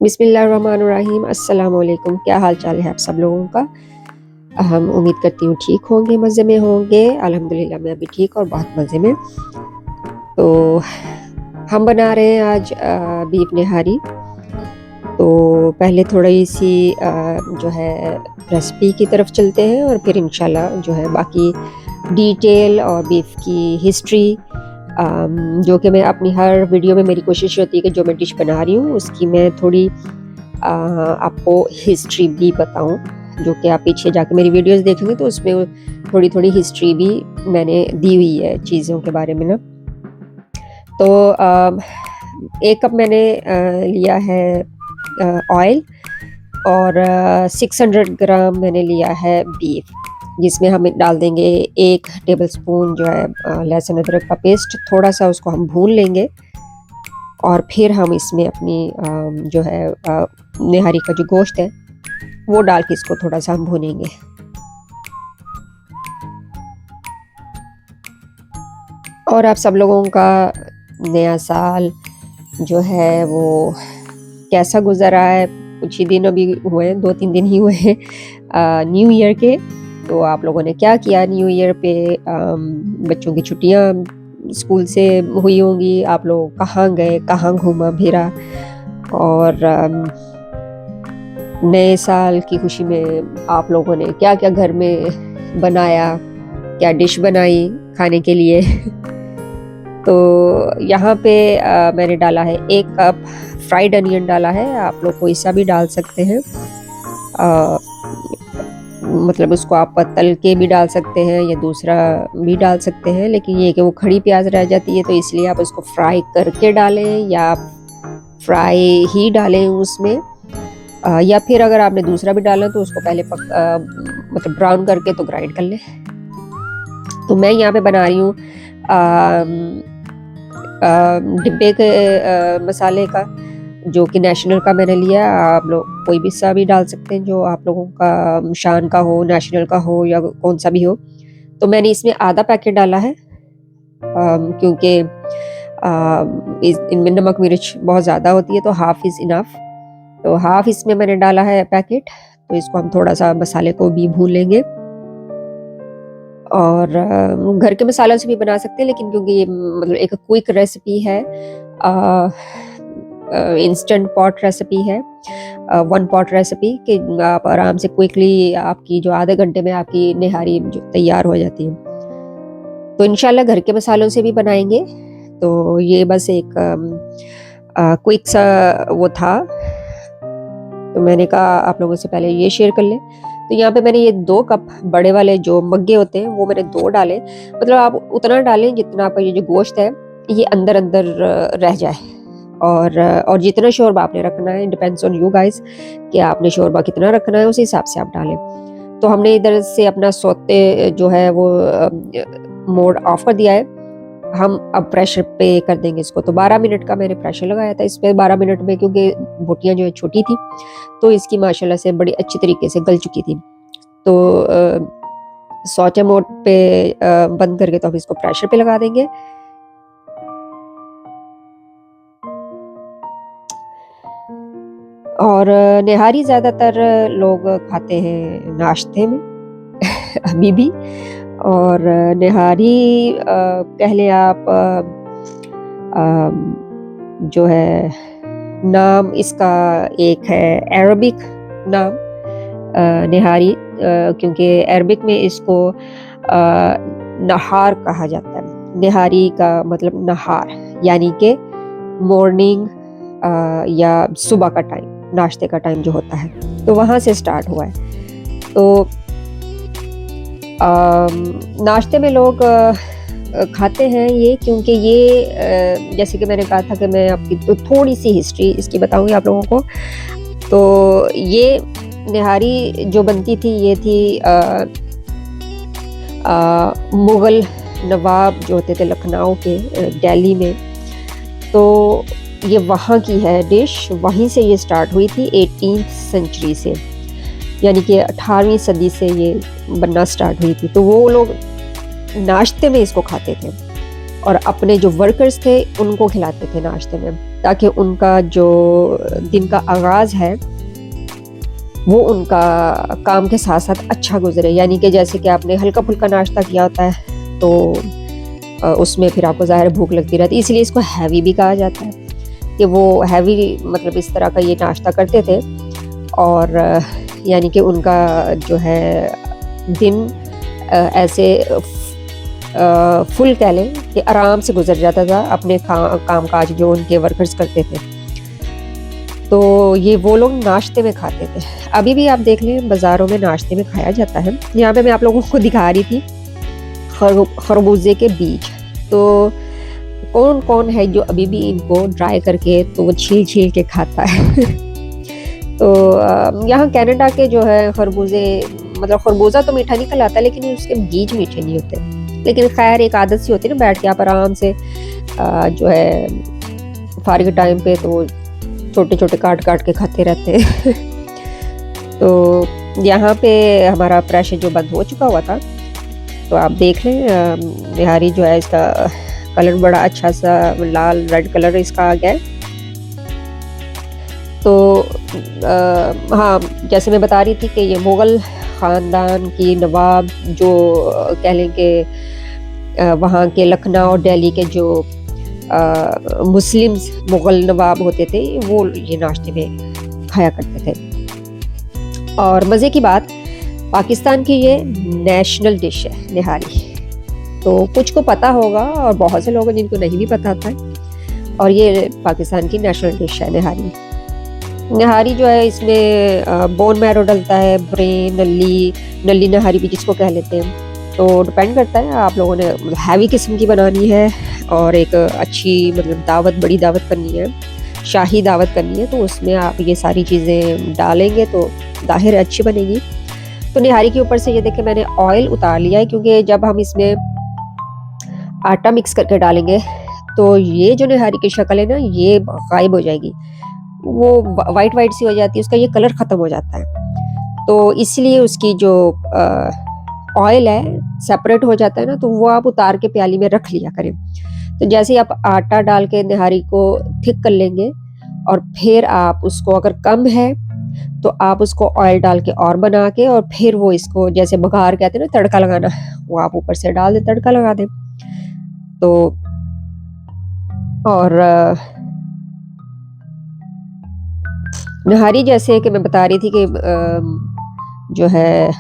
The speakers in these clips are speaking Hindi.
बिस्मिल्लाहिर्रहमानिर्रहीम। अस्सलाम वालेकुम। क्या हाल चाल है आप सब लोगों का? हम उम्मीद करती हूँ ठीक होंगे, मज़े में होंगे। अल्हम्दुलिल्लाह मैं भी ठीक और बहुत मज़े में। तो हम बना रहे हैं आज बीफ निहारी। तो पहले थोड़ी सी जो है रेसिपी की तरफ चलते हैं और फिर इंशाल्लाह जो है बाकी डिटेल और बीफ की हिस्ट्री जो कि मैं अपनी हर वीडियो में मेरी कोशिश होती है कि जो मैं डिश बना रही हूँ उसकी मैं थोड़ी आपको हिस्ट्री भी बताऊँ, जो कि आप पीछे जाके मेरी वीडियोस देखेंगे तो उसमें थोड़ी थोड़ी हिस्ट्री भी मैंने दी हुई है चीज़ों के बारे में ना। तो 1 कप मैंने लिया है ऑयल और 600 ग्राम मैंने लिया है बीफ, जिसमें हम डाल देंगे 1 टेबलस्पून जो है लहसुन अदरक का पेस्ट। थोड़ा सा उसको हम भून लेंगे और फिर हम इसमें अपनी जो है निहारी का जो गोश्त है वो डाल के इसको थोड़ा सा हम भूनेंगे। और आप सब लोगों का नया साल जो है वो कैसा गुजर रहा है? कुछ ही दिन अभी हुए हैं, 2-3 दिन ही हुए हैं न्यू ईयर के। तो आप लोगों ने क्या किया न्यू ईयर पे? बच्चों की छुट्टियां स्कूल से हुई होंगी, आप लोग कहाँ गए, कहाँ घूमा फिरा, और नए साल की खुशी में आप लोगों ने क्या क्या घर में बनाया, क्या डिश बनाई खाने के लिए। तो यहाँ पे मैंने डाला है 1 कप फ्राइड अनियन डाला है। आप लोग कोई सा भी डाल सकते हैं, मतलब उसको आप तल के भी डाल सकते हैं या दूसरा भी डाल सकते हैं, लेकिन ये कि वो खड़ी प्याज रह जाती है तो इसलिए आप उसको फ्राई करके डालें या आप फ्राई ही डालें उसमें, या फिर अगर आपने दूसरा भी डाला तो उसको पहले मतलब ब्राउन करके तो ग्राइंड कर लें। तो मैं यहाँ पे बना रही हूँ डिब्बे के मसाले का, जो कि नेशनल का मैंने लिया। आप लोग कोई भी सा भी डाल सकते हैं जो आप लोगों का शान का हो, नेशनल का हो या कौन सा भी हो। तो मैंने इसमें आधा पैकेट डाला है क्योंकि इनमें नमक मिर्च बहुत ज़्यादा होती है, तो हाफ इज़ इनफ। तो हाफ इसमें मैंने डाला है पैकेट। तो इसको हम थोड़ा सा मसाले को भी भून लेंगे, और घर के मसालों से भी बना सकते हैं, लेकिन क्योंकि ये मतलब एक क्विक रेसिपी है, इंस्टेंट पॉट रेसिपी है, 1 पॉट रेसिपी कि आप आराम से क्विकली आपकी जो आधे घंटे में आपकी निहारी जो तैयार हो जाती है। तो इंशाल्लाह घर के मसालों से भी बनाएंगे। तो ये बस एक क्विक सा वो था, तो मैंने कहा आप लोगों से पहले ये शेयर कर लें। तो यहाँ पे मैंने ये 2 कप बड़े वाले जो मग्गे होते हैं वो मैंने 2 डाले। मतलब आप उतना डालें जितना आपका ये जो गोश्त है ये अंदर अंदर रह जाए, और जितना शोरबा आपने रखना है, डिपेंड्स ऑन यू गाइस कि आपने शोरबा कितना रखना है, उस हिसाब से आप डालें। तो हमने इधर से अपना सोते जो है वो मोड ऑफ कर दिया है। हम अब प्रेशर पे कर देंगे इसको। तो 12 मिनट का मैंने प्रेशर लगाया था इस पे। 12 मिनट में क्योंकि बोटियाँ जो है छोटी थी तो इसकी माशाल्लाह से बड़ी अच्छी तरीके से गल चुकी थी। तो सौचे मोड पे बंद करके तो हम इसको प्रेशर पे लगा देंगे। और निहारी ज़्यादातर लोग खाते हैं नाश्ते में अभी भी। और निहारी कह लें आप जो है नाम इसका एक है अरबिक नाम निहारी, क्योंकि अरबिक में इसको नहार कहा जाता है। निहारी का मतलब नहार, यानी कि मॉर्निंग या सुबह का टाइम, नाश्ते का टाइम जो होता है, तो वहाँ से स्टार्ट हुआ है। तो नाश्ते में लोग खाते हैं ये, क्योंकि ये जैसे कि मैंने कहा था कि मैं आपकी तो थोड़ी सी हिस्ट्री इसकी बताऊंगी आप लोगों को। तो ये निहारी जो बनती थी ये थी मुग़ल नवाब जो होते थे लखनऊ के, दिल्ली में। तो ये वहाँ की है डिश, वहीं से ये स्टार्ट हुई थी 18th सेंचुरी से। यानी कि 18वीं सदी से ये बनना स्टार्ट हुई थी। तो वो लोग नाश्ते में इसको खाते थे और अपने जो वर्कर्स थे उनको खिलाते थे नाश्ते में, ताकि उनका जो दिन का आगाज़ है वो उनका काम के साथ साथ अच्छा गुजरे। यानी कि जैसे कि आपने हल्का फुल्का नाश्ता किया होता है तो उसमें फिर आपको ज़ाहिर भूख लगती रहती है, इसलिए इसको हैवी भी कहा जाता है कि वो हैवी मतलब इस तरह का ये नाश्ता करते थे। और यानी कि उनका जो है दिन ऐसे फुल कह लें कि आराम से गुजर जाता था अपने काम काज जो उनके वर्कर्स करते थे। तो ये वो लोग नाश्ते में खाते थे। अभी भी आप देख लें बाज़ारों में नाश्ते में खाया जाता है। यहाँ पे मैं आप लोगों को दिखा रही थी खरबूजे के बीज। तो कौन कौन है जो अभी भी इनको ड्राई करके तो वो छील छील के खाता है। तो यहाँ कनाडा के जो है खरबूजे, मतलब खरबूजा तो मीठा निकल आता है लेकिन उसके बीज मीठे नहीं होते। लेकिन खैर एक आदत सी होती है ना, बैठ के आप आराम से जो है फारिग टाइम पे तो छोटे छोटे काट काट के खाते रहते हैं। तो यहाँ पे हमारा प्रेशर जो बंद हो चुका हुआ था, तो आप देख लें निहारी जो है इसका कलर बड़ा अच्छा सा लाल रेड कलर इसका आ गया है। तो हाँ, जैसे मैं बता रही थी कि ये मुग़ल ख़ानदान की नवाब जो कह लें कि वहाँ के लखनऊ और दिल्ली के जो मुस्लिम मुग़ल नवाब होते थे वो ये नाश्ते में खाया करते थे। और मज़े की बात, पाकिस्तान की ये नेशनल डिश है निहारी। तो कुछ को पता होगा और बहुत से लोग हैं जिनको नहीं भी पता था। और ये पाकिस्तान की नेशनल डिश है निहारी। निहारी जो है इसमें बोन मैरो डलता है, ब्रेन, नली निहारी भी जिसको कह लेते हैं। तो डिपेंड करता है आप लोगों ने हैवी किस्म की बनानी है और एक अच्छी मतलब दावत, बड़ी दावत करनी है, शाही दावत करनी है, तो उसमें आप ये सारी चीज़ें डालेंगे तो ज़ाहिर अच्छी बनेगी। तो निहारी के ऊपर से ये देखिए मैंने ऑयल उतार लिया है, क्योंकि जब हम इसमें आटा मिक्स करके डालेंगे तो ये जो निहारी की शक्ल है ना ये गायब हो जाएगी, वो वाइट वाइट सी हो जाती है, उसका ये कलर ख़त्म हो जाता है। तो इसलिए उसकी जो ऑयल है सेपरेट हो जाता है ना, तो वो आप उतार के प्याली में रख लिया करें। तो जैसे ही आप आटा डाल के निहारी को थिक कर लेंगे और फिर आप उसको अगर कम है तो आप उसको ऑयल डाल के और बना के और फिर वो इसको जैसे बघार कहते हैं ना, तड़का लगाना, वो आप ऊपर से डाल दें, तड़का लगा दें। तो और निहारी जैसे कि मैं बता रही थी कि जो है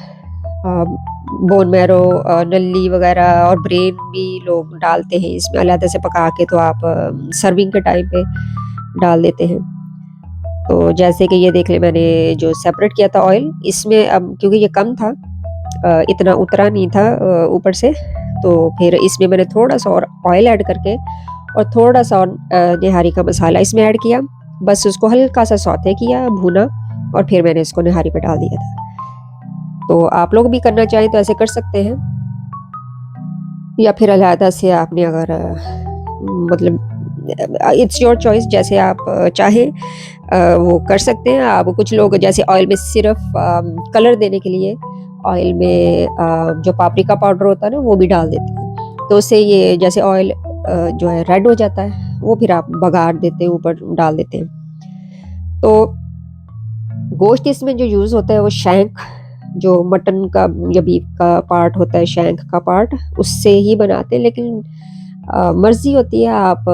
बोन मैरो, नली वगैरह और ब्रेन भी लोग डालते हैं इसमें अलग से पका के, तो आप सर्विंग के टाइम पे डाल देते हैं। तो जैसे कि ये देख ले मैंने जो सेपरेट किया था ऑयल इसमें, अब क्योंकि ये कम था, इतना उतरा नहीं था ऊपर से, तो फिर इसमें मैंने थोड़ा सा और ऑयल ऐड करके और थोड़ा सा और निहारी का मसाला इसमें ऐड किया, बस उसको हल्का सा सौते किया, भुना, और फिर मैंने इसको निहारी पे डाल दिया था। तो आप लोग भी करना चाहें तो ऐसे कर सकते हैं, या फिर अलहदा से आपने अगर मतलब इट्स योर चॉइस, जैसे आप चाहें वो कर सकते हैं। आप कुछ लोग जैसे ऑयल में सिर्फ कलर देने के लिए ऑयल में जो पापरिका पाउडर होता है ना वो भी डाल देते हैं, तो उससे ये जैसे ऑयल जो है रेड हो जाता है, वो फिर आप बघार देते हैं, ऊपर डाल देते हैं। तो गोश्त इसमें जो यूज़ होता है वो शैंक, जो मटन का या बीफ का पार्ट होता है, शैंक का पार्ट, उससे ही बनाते हैं। लेकिन मर्ज़ी होती है, आप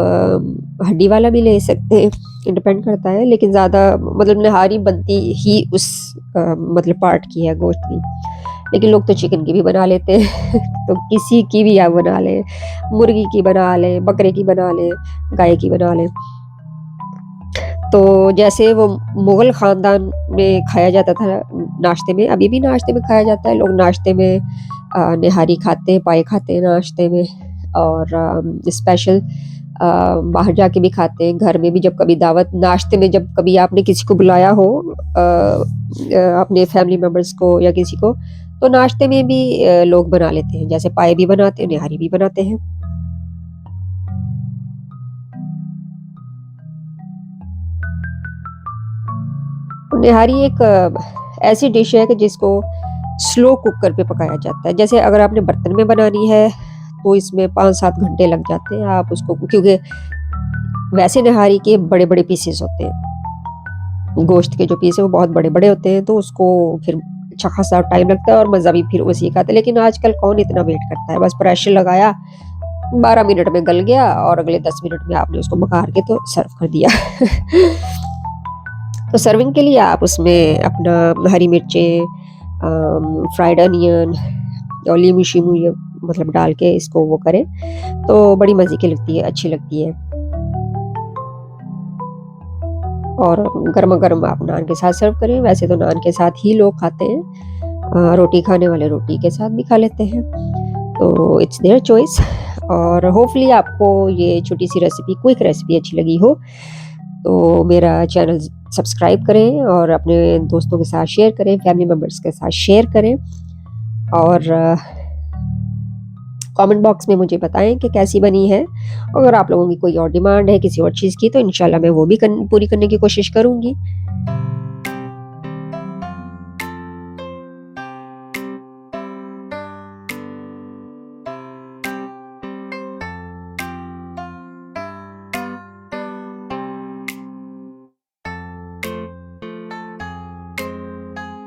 हड्डी वाला भी ले सकते हैं, डिपेंड करता है। लेकिन ज़्यादा मतलब निहारी बनती ही उस मतलब पार्ट की है, गोश्त की। लेकिन लोग तो चिकन की भी बना लेते हैं। तो किसी की भी आप बना लें, मुर्गी की बना लें, बकरे की बना लें, गाय की बना लें। तो जैसे वो मुग़ल ख़ानदान में खाया जाता था नाश्ते में, अभी भी नाश्ते में खाया जाता है। लोग नाश्ते में निहारी खाते हैं, पाए खाते हैं नाश्ते में, और स्पेशल बाहर जाके भी खाते हैं, घर में भी जब कभी दावत, नाश्ते में जब कभी आपने किसी को बुलाया हो, अपने फैमिली मेम्बर्स को या किसी को, तो नाश्ते में भी लोग बना लेते हैं, जैसे पाए भी बनाते हैं, निहारी भी बनाते हैं। निहारी एक ऐसी डिश है कि जिसको स्लो कुकर पे पकाया जाता है। जैसे अगर आपने बर्तन में बनानी है तो इसमें 5-7 घंटे लग जाते हैं आप उसको, क्योंकि वैसे नहारी के बड़े-बड़े पीसेस होते हैं। गोश्त के जो पीस है वो बहुत बड़े-बड़े होते हैं, तो उसको फिर अच्छा खासा टाइम लगता है और मज़ा भी फिर उसी का आता है। लेकिन आजकल कौन इतना वेट करता है, बस प्रेशर लगाया, 12 मिनट में गल गया और अगले 10 मिनट में आपने उसको बघार के तो सर्व कर दिया। तो सर्विंग के लिए आप उसमें अपना हरी मिर्चें, फ्राइड अनियन, लीमू शीमू ये मतलब डाल के इसको वो करें तो बड़ी मज़े की लगती है, अच्छी लगती है। और गरमा-गरम आप नान के साथ सर्व करें। वैसे तो नान के साथ ही लोग खाते हैं, रोटी खाने वाले रोटी के साथ भी खा लेते हैं, तो इट्स देयर चॉइस। और होपफुली आपको ये छोटी-सी रेसिपी, क्विक रेसिपी अच्छी लगी हो, तो मेरा चैनल सब्सक्राइब करें और अपने दोस्तों के साथ शेयर करें, फैमिली मेंबर्स के साथ शेयर करें और कमेंट बॉक्स में मुझे बताएं कि कैसी बनी है। अगर आप लोगों की कोई और डिमांड है किसी और चीज़ की तो इंशाल्लाह मैं वो भी पूरी करने की कोशिश करूँगी।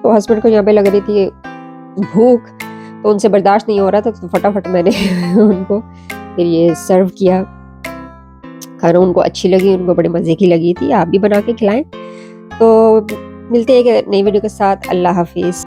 तो हस्बैंड को यहाँ पे लग रही थी भूख, तो उनसे बर्दाश्त नहीं हो रहा था, तो फटाफट मैंने उनको फिर ये सर्व किया। खाना उनको अच्छी लगी, उनको बड़े मज़े की लगी थी। आप भी बना के खिलाएं। तो मिलते हैं एक नई वीडियो के साथ। अल्लाह हाफिज़।